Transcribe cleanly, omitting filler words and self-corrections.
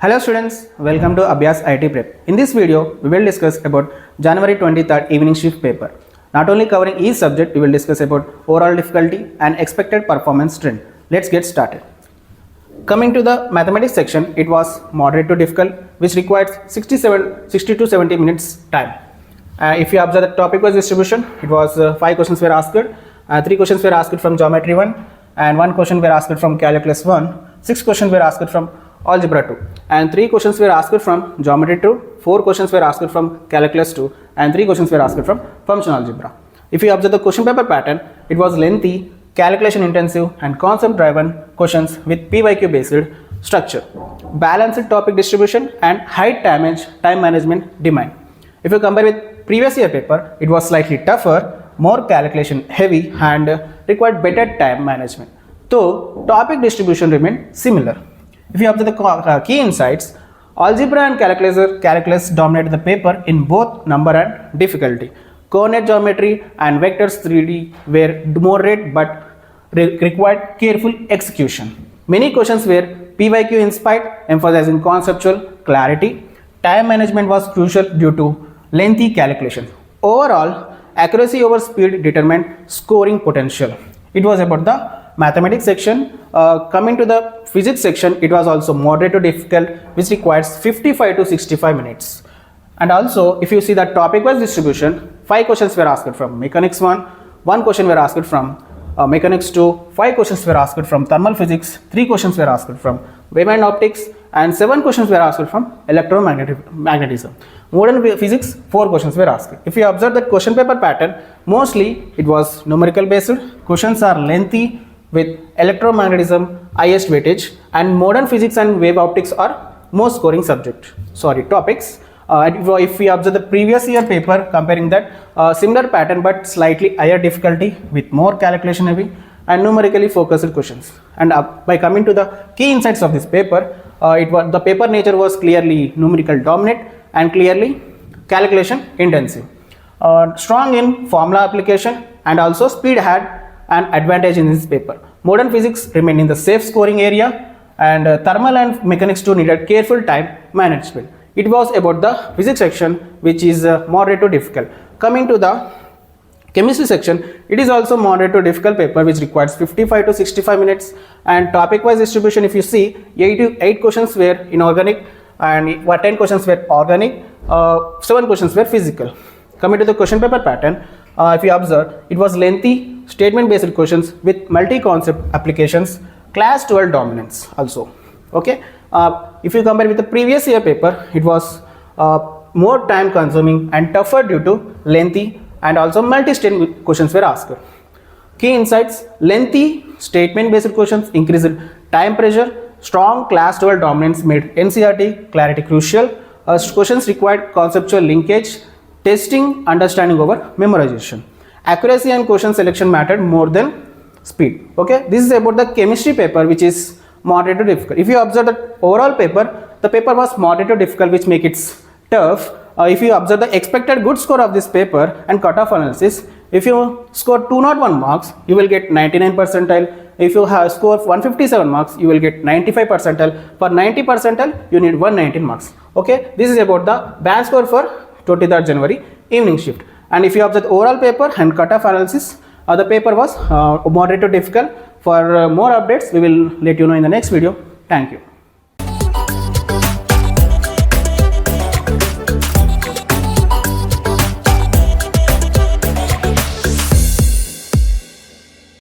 Hello students, welcome to abhyaasiitprep. In this video, we will discuss about January 23rd evening shift paper. Not only covering each subject, we will discuss about overall difficulty and expected performance trend. Let's get started. Coming to the mathematics section, it was moderate to difficult, which requires 60 to 70 minutes time. If you observe the topic was distribution, it was 5 questions were asked, 3 questions were asked from geometry 1, and 1 question were asked from calculus 1, 6 questions were asked from algebra 2, and 3 questions were asked from geometry 2, 4 questions were asked from calculus 2, and 3 questions were asked from functional algebra. If you observe the question paper pattern, it was lengthy, calculation intensive, and concept driven questions with PYQ based structure, balanced topic distribution, and high time management demand. If you compare with previous year paper, it was slightly tougher, more calculation heavy, and required better time management, though topic distribution remained similar. If you observe the key insights, algebra and calculus dominated the paper in both number and difficulty. Coordinate geometry and vectors 3D were moderate but required careful execution. Many questions were PYQ inspired, emphasizing conceptual clarity. Time management was crucial due to lengthy calculations. Overall, accuracy over speed determined scoring potential. It was about the mathematics section. Coming to the physics section, it was also moderate to difficult, which requires 55 to 65 minutes. And also, if you see the topic wise distribution, 5 questions were asked from mechanics 1, 1 question were asked from mechanics 2, 5 questions were asked from thermal physics, 3 questions were asked from wave and optics, and 7 questions were asked from electromagnetism. Modern physics, 4 questions were asked. If you observe the question paper pattern, mostly it was numerical based. Questions are lengthy with electromagnetism highest weightage, and modern physics and wave optics are most scoring topics. If we observe the previous year paper, comparing that, similar pattern but slightly higher difficulty with more calculation heavy and numerically focused questions. And by coming to the key insights of this paper, the paper nature was clearly numerical dominant and clearly calculation intensive. Strong in formula application, and also speed had an advantage in this paper. Modern physics remained in the safe scoring area, and thermal and mechanics 2 needed careful time management. It was about the physics section, which is moderate to difficult. Coming to the chemistry section, it is also moderate to difficult paper, which requires 55 to 65 minutes. And topic wise distribution, if you see, 8 questions were inorganic, and 10 questions were organic, 7 questions were physical. Coming to the question paper pattern, if you observe, it was lengthy, statement based questions with multi-concept applications, class 12 dominance also. Okay. If you compare with the previous year paper, it was more time consuming and tougher due to lengthy, and also multi-statement questions were asked. Key insights: lengthy statement based questions increased time pressure, strong class 12 dominance made NCERT clarity crucial, questions required conceptual linkage, testing understanding over memorization. Accuracy and question selection mattered more than speed. Okay, this is about the chemistry paper, which is moderate to difficult. If you observe the overall paper, the paper was moderate to difficult, which make it tough. If you observe the expected good score of this paper and cutoff analysis, if you score 201 marks, you will get 99 percentile. If you have score 157 marks, you will get 95 percentile. For 90 percentile, you need 119 marks. Okay, this is about the band score for 23rd January evening shift. And if you observe the overall paper and cutoff analysis, the paper was moderate to difficult. For more updates, we will let you know in the next video. Thank you.